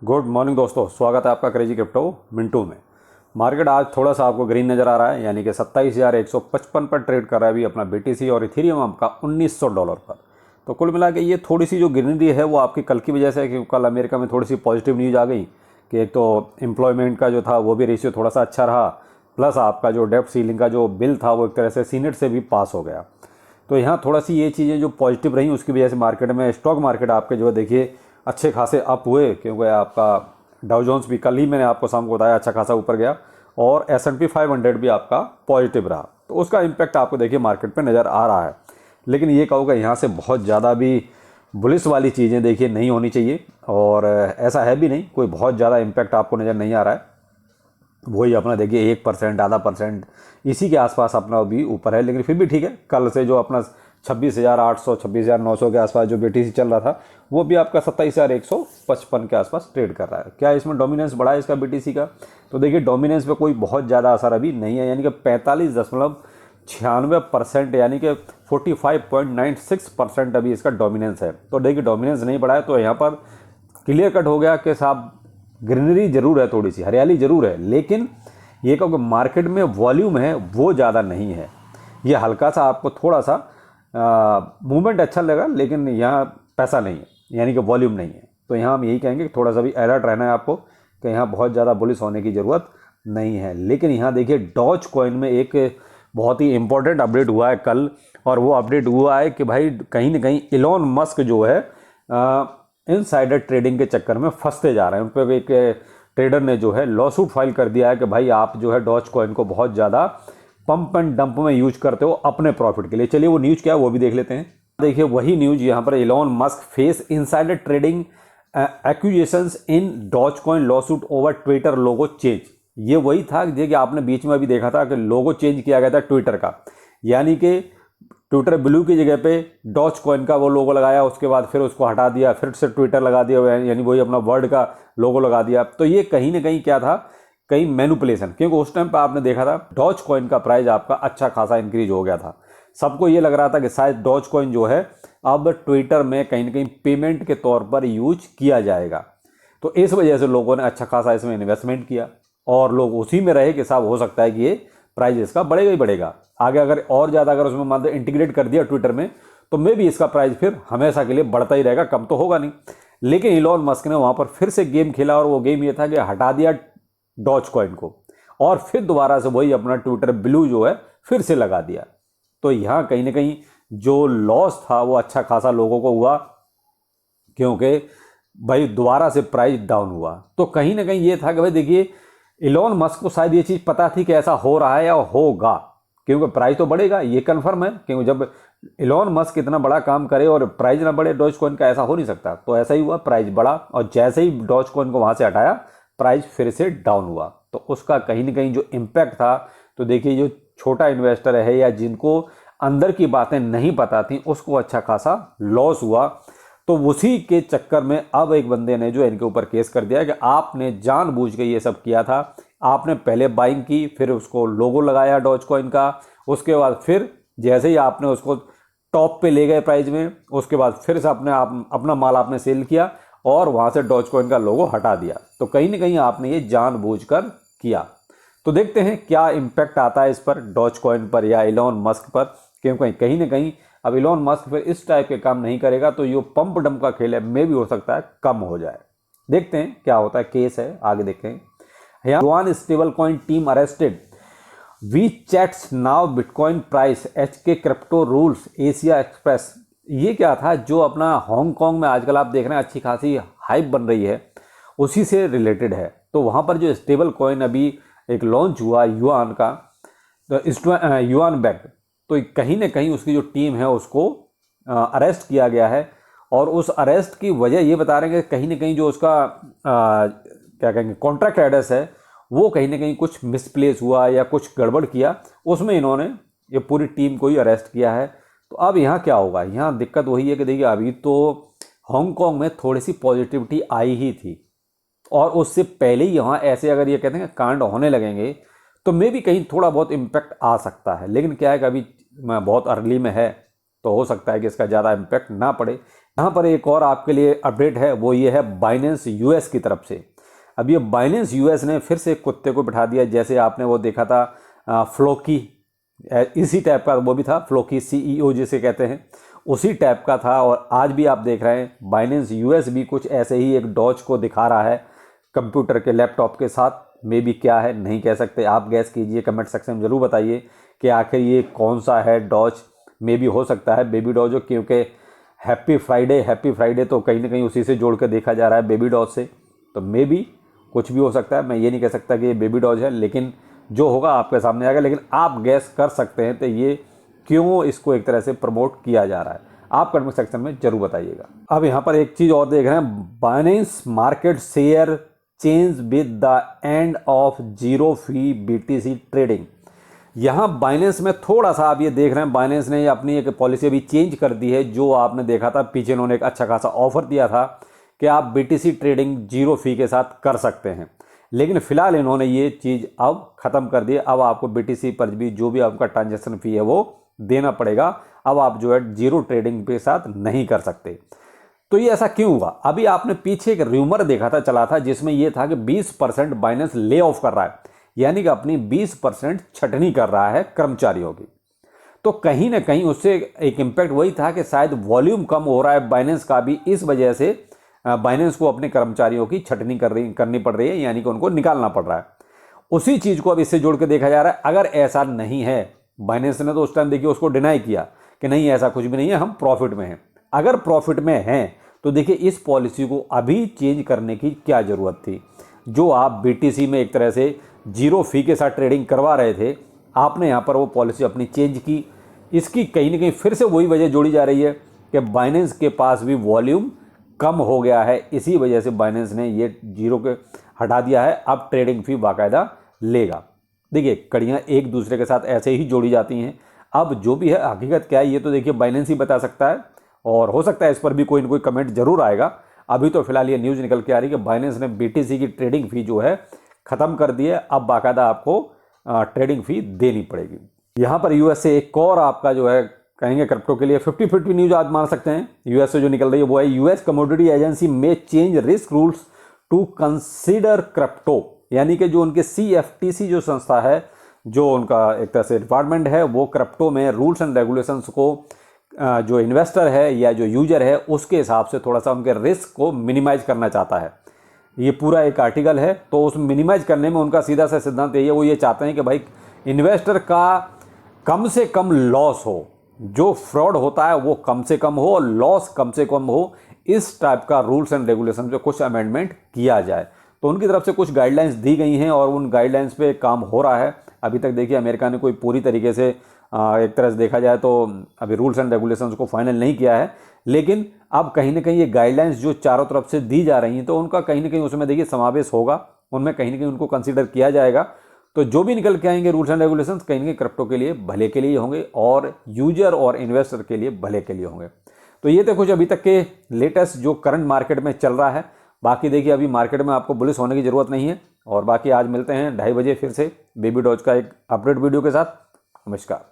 Good morning दोस्तों, स्वागत है आपका क्रेजी क्रिप्टो मिंटू में। मार्केट आज थोड़ा सा आपको ग्रीन नज़र आ रहा है, यानी कि 27,155 पर ट्रेड कर रहा है अभी अपना BTC और इथेरियम आपका $1900 पर। तो कुल मिला के ये थोड़ी सी जो ग्रीनरी है वो आपकी कल की वजह से है कि कल अमेरिका में थोड़ी सी पॉजिटिव न्यूज़ आ गई कि एक तो एम्प्लॉयमेंट का जो था वो भी रेशियो थोड़ा सा अच्छा रहा, प्लस आपका जो डेप्ट सीलिंग का जो बिल था वो एक तरह से सीनेट से भी पास हो गया। तो यहाँ थोड़ा सी ये चीज़ें जो पॉजिटिव रही उसकी वजह से मार्केट में स्टॉक मार्केट आपके जो है देखिए अच्छे खासे अप हुए, क्योंकि आपका डाउ जोन्स भी कल ही मैंने आपको शाम को बताया अच्छा खासा ऊपर गया और S&P 500 भी आपका पॉजिटिव रहा। तो उसका इम्पैक्ट आपको देखिए मार्केट पे नज़र आ रहा है। लेकिन ये कहूँगा यहाँ से बहुत ज़्यादा भी बुलिश वाली चीज़ें देखिए नहीं होनी चाहिए, और ऐसा है भी नहीं, कोई बहुत ज़्यादा इम्पैक्ट आपको नज़र नहीं आ रहा है। वही अपना देखिए 1% आधा परसेंट इसी के आसपास अपना भी ऊपर है, लेकिन फिर भी ठीक है। कल से जो अपना 26,800 26,900 के आसपास जो BTC चल रहा था वो भी आपका 27,155 के आसपास ट्रेड कर रहा है। क्या इसमें डोमिनेंस बढ़ा है इसका BTC का? तो देखिए डोमिनेंस पे कोई बहुत ज़्यादा असर अभी नहीं है, यानी कि 45.96% यानी कि 45.96% अभी इसका डोमिनेंस है। तो देखिए डोमिनेंस नहीं बढ़ा है तो यहाँ पर क्लियर कट हो गया कि साहब ग्रीनरी जरूर है, थोड़ी सी हरियाली जरूर है, लेकिन ये कहो कि मार्केट में वॉल्यूम है वो ज़्यादा नहीं है। ये हल्का सा आपको थोड़ा सा मूवमेंट अच्छा लगा, लेकिन यहाँ पैसा नहीं है, यानी कि वॉल्यूम नहीं है। तो यहाँ हम यही कहेंगे कि थोड़ा सा भी अलर्ट रहना है आपको कि यहाँ बहुत ज़्यादा बुलिश होने की ज़रूरत नहीं है। लेकिन यहाँ देखिए डॉज कॉइन में एक बहुत ही इंपॉर्टेंट अपडेट हुआ है कल, और वो अपडेट हुआ है कि भाई कहीं ना कहीं इलॉन मस्क जो है इनसाइडर ट्रेडिंग के चक्कर में फंसते जा रहे हैं। उन पर एक ट्रेडर ने जो है लॉसूट फाइल कर दिया है कि भाई आप जो है डॉज कॉइन को बहुत ज़्यादा पंप एंड डंप में यूज करते हो अपने प्रॉफिट के लिए। चलिए वो न्यूज़ क्या है वो भी देख लेते हैं। देखिए वही न्यूज़ यहाँ पर, Elon Musk face insider trading accusations in Dogecoin lawsuit over Twitter logo change. ये वही था कि आपने बीच में अभी देखा था कि लोगो चेंज किया गया था ट्विटर का, यानी कि ट्विटर ब्लू की जगह पे डॉज कॉइन का वो लोगो लगाया, उसके बाद फिर उसको हटा दिया, फिर से ट्विटर लगा दिया, यानी वही अपना वर्ड का लोगो लगा दिया। तो ये कहीं ना कहीं क्या था, कहीं मैनिपुलेशन, क्योंकि उस टाइम पर आपने देखा था डॉज कॉइन का प्राइस आपका अच्छा खासा इंक्रीज हो गया था। सबको ये लग रहा था कि शायद डॉज कॉइन जो है अब ट्विटर में कहीं ना कहीं पेमेंट के तौर पर यूज किया जाएगा। तो इस वजह से लोगों ने अच्छा खासा इसमें इन्वेस्टमेंट किया और लोग उसी में रहे कि साहब हो सकता है कि ये प्राइस इसका बढ़ेगा ही बढ़ेगा आगे। अगर और ज़्यादा अगर उसमें मान लो इंटीग्रेट कर दिया ट्विटर में तो मे भी इसका प्राइस फिर हमेशा के लिए बढ़ता ही रहेगा, कम तो होगा नहीं। लेकिन इलॉन मस्क ने वहाँ पर फिर से गेम खेला, और वो गेम ये था कि हटा दिया डॉज कॉइन को और फिर दोबारा से वही अपना ट्विटर ब्लू जो है फिर से लगा दिया। तो यहाँ कहीं ना कहीं जो लॉस था वो अच्छा खासा लोगों को हुआ, क्योंकि भाई दोबारा से प्राइस डाउन हुआ। तो कहीं ना कहीं ये था कि भाई देखिए इलॉन मस्क को शायद ये चीज़ पता थी कि ऐसा हो रहा है या होगा, क्योंकि प्राइस तो बढ़ेगा ये कन्फर्म है, क्योंकि जब इलॉन मस्क इतना बड़ा काम करे और प्राइस ना बढ़े डॉज कॉइन का, ऐसा हो नहीं सकता। तो ऐसा ही हुआ, प्राइस बढ़ा और जैसे ही डॉज कॉइन को वहाँ से हटाया प्राइस फिर से डाउन हुआ। तो उसका कहीं ना कहीं जो इम्पैक्ट था, तो देखिए जो छोटा इन्वेस्टर है या जिनको अंदर की बातें नहीं पता थी उसको अच्छा खासा लॉस हुआ। तो उसी के चक्कर में अब एक बंदे ने जो इनके ऊपर केस कर दिया कि आपने जानबूझ के ये सब किया था, आपने पहले बाइंग की, फिर उसको लोगो लगाया डॉज कॉइन का, उसके बाद फिर जैसे ही आपने उसको टॉप पे ले गए प्राइस में, उसके बाद फिर से अपना माल आपने सेल किया और वहाँ से डॉज कॉइन का लोगो हटा दिया। तो कहीं ना कहीं आपने ये जानबूझकर किया। तो देखते हैं क्या इम्पैक्ट आता है इस पर, डॉज कॉइन पर या इलॉन मस्क पर, क्योंकि कहीं ना कहीं अब इलॉन मस्क फिर इस टाइप के काम नहीं करेगा तो ये पंप डंप का खेल है, में भी हो सकता है कम हो जाए। देखते हैं क्या होता है, केस है आगे देखें। Yuan stable coin team arrested, we chats now bitcoin price, HK crypto rules Asia express. ये क्या था, जो अपना हांगकांग में आजकल आप देख रहे हैं अच्छी खासी हाइप बन रही है, उसी से रिलेटेड है। तो वहाँ पर जो स्टेबल कॉइन अभी एक लॉन्च हुआ युआन का, तो युआन बैक, तो कहीं ना कहीं उसकी जो टीम है उसको अरेस्ट किया गया है। और उस अरेस्ट की वजह ये बता रहे हैं कि कहीं ना कहीं जो उसका क्या कहेंगे कॉन्ट्रैक्ट एड्रेस है वो कहीं ना कहीं कुछ मिसप्लेस हुआ या कुछ गड़बड़ किया, उसमें इन्होंने ये पूरी टीम को ही अरेस्ट किया है। तो अब यहाँ क्या होगा, यहाँ दिक्कत वही है कि देखिए अभी तो हांगकांग में थोड़ी सी पॉजिटिविटी आई ही थी, और उससे पहले ही यहाँ ऐसे अगर ये कहते हैं कि कांड होने लगेंगे तो मे भी कहीं थोड़ा बहुत इम्पैक्ट आ सकता है। लेकिन क्या है कि अभी बहुत अर्ली में है, तो हो सकता है कि इसका ज़्यादा इम्पैक्ट ना पड़े। यहाँ पर एक और आपके लिए अपडेट है, वो ये है बाइनेंस यूएस की तरफ से। अब ये बाइनेंस यूएस ने फिर से कुत्ते को बिठा दिया। जैसे आपने वो देखा था फ्लोकी, इसी टाइप का वो भी था, फ्लोकी सीईओ जिसे कहते हैं, उसी टाइप का था। और आज भी आप देख रहे हैं बाइनेंस यूएस भी कुछ ऐसे ही एक डॉज को दिखा रहा है कंप्यूटर के लैपटॉप के साथ। मे बी क्या है नहीं कह सकते, आप गैस कीजिए, कमेंट सेक्शन में ज़रूर बताइए कि आखिर ये कौन सा है डॉज। मे बी हो सकता है बेबी डॉज हो, क्योंकि हैप्पी फ्राइडे तो कहीं ना कहीं उसी से जोड़ के देखा जा रहा है बेबी डॉज से। तो मे बी कुछ भी हो सकता है, मैं ये नहीं कह सकता कि ये बेबी डॉज है, लेकिन जो होगा आपके सामने आएगा। लेकिन आप गैस कर सकते हैं तो ये क्यों इसको एक तरह से प्रमोट किया जा रहा है, आप कमेंट सेक्शन में जरूर बताइएगा। अब यहाँ पर एक चीज़ और देख रहे हैं, Binance market share change with the end of zero fee BTC trading. यहाँ बाइनेंस में थोड़ा सा आप ये देख रहे हैं, बाइनेंस ने अपनी एक पॉलिसी अभी चेंज कर दी है। जो आपने देखा था पीछे इन्होंने एक अच्छा खासा ऑफर दिया था कि आप बीटीसी ट्रेडिंग जीरो फी के साथ कर सकते हैं, लेकिन फिलहाल इन्होंने ये चीज़ अब ख़त्म कर दी। अब आपको बीटीसी पर भी जो भी आपका ट्रांजैक्शन फ़ी है वो देना पड़ेगा। अब आप जो है जीरो ट्रेडिंग के साथ नहीं कर सकते। तो ये ऐसा क्यों हुआ? अभी आपने पीछे एक र्यूमर देखा था, चला था, जिसमें ये था कि 20% बाइनेंस ले ऑफ कर रहा है, यानी कि अपनी 20% छटनी कर रहा है कर्मचारियों की। तो कहीं ना कहीं उससे एक इम्पैक्ट वही था कि शायद वॉल्यूम कम हो रहा है बाइनेंस का भी, इस वजह से बाइनेंस को अपने कर्मचारियों की छटनी करनी पड़ रही है, यानी कि उनको निकालना पड़ रहा है। उसी चीज़ को अब इससे जोड़ के देखा जा रहा है। अगर ऐसा नहीं है, बाइनेंस ने तो उस टाइम देखिए उसको डिनाई किया कि नहीं ऐसा कुछ भी नहीं है, हम प्रॉफिट में हैं। अगर प्रॉफिट में हैं तो देखिए इस पॉलिसी को अभी चेंज करने की क्या ज़रूरत थी। जो आप बीटीसी में एक तरह से जीरो फी के साथ ट्रेडिंग करवा रहे थे, आपने यहाँ पर वो पॉलिसी अपनी चेंज की। इसकी कहीं ना कहीं फिर से वही वजह जोड़ी जा रही है कि बाइनेंस के पास भी वॉल्यूम कम हो गया है, इसी वजह से बाइनेंस ने ये जीरो के हटा दिया है। अब ट्रेडिंग फी बाकायदा लेगा। देखिए कड़ियाँ एक दूसरे के साथ ऐसे ही जोड़ी जाती हैं। अब जो भी है हकीकत क्या है ये तो देखिए बाइनेंस ही बता सकता है, और हो सकता है इस पर भी कोई ना कोई कमेंट जरूर आएगा। अभी तो फिलहाल ये न्यूज़ निकल के आ रही है कि बाइनेंस ने बीटीसी की ट्रेडिंग फी जो है ख़त्म कर दी है। अब बाकायदा आपको ट्रेडिंग फी देनी पड़ेगी। यहाँ पर यूएस से एक और आपका जो है कहेंगे क्रिप्टो के लिए 50-50 न्यूज़ आज मान सकते हैं। यूएस से जो निकल रही है वो है, यूएस कमोडिटी एजेंसी में change risk rules to consider crypto, यानी कि जो उनके CFTC जो संस्था है, जो उनका एक तरह से डिपार्टमेंट है, वो क्रिप्टो में रूल्स एंड रेगुलेशंस को जो इन्वेस्टर है या जो यूजर है उसके हिसाब से थोड़ा सा उनके रिस्क को मिनिमाइज करना चाहता है। ये पूरा एक आर्टिकल है, तो उस मिनिमाइज करने में उनका सीधा सा सिद्धांत यही है, वो ये चाहते हैं कि भाई इन्वेस्टर का कम से कम लॉस हो, जो फ्रॉड होता है वो कम से कम हो और लॉस कम से कम हो। इस टाइप का रूल्स एंड रेगुलेशन पे कुछ अमेंडमेंट किया जाए। तो उनकी तरफ से कुछ गाइडलाइंस दी गई हैं और उन गाइडलाइंस पे काम हो रहा है। अभी तक देखिए अमेरिका ने कोई पूरी तरीके से एक तरह से देखा जाए तो अभी रूल्स एंड रेगुलेशंस को फाइनल नहीं किया है, लेकिन अब कहीं ना कहीं ये गाइडलाइंस जो चारों तरफ से दी जा रही हैं तो उनका कहीं ना कहीं उसमें देखिए समावेश होगा, उनमें कहीं ना कहीं उनको कंसीडर किया जाएगा। तो जो भी निकल के आएंगे रूल्स एंड रेगुलेशंस कहीं ना कहीं क्रिप्टो के लिए भले के लिए होंगे और यूजर और इन्वेस्टर के लिए भले के लिए होंगे। तो ये तो कुछ अभी तक के लेटेस्ट जो करंट मार्केट में चल रहा है। बाकी देखिए अभी मार्केट में आपको बुलिश होने की ज़रूरत नहीं है। और बाकी आज मिलते हैं 2:30 बजे फिर से बेबी डॉज का एक अपडेट वीडियो के साथ। नमस्कार।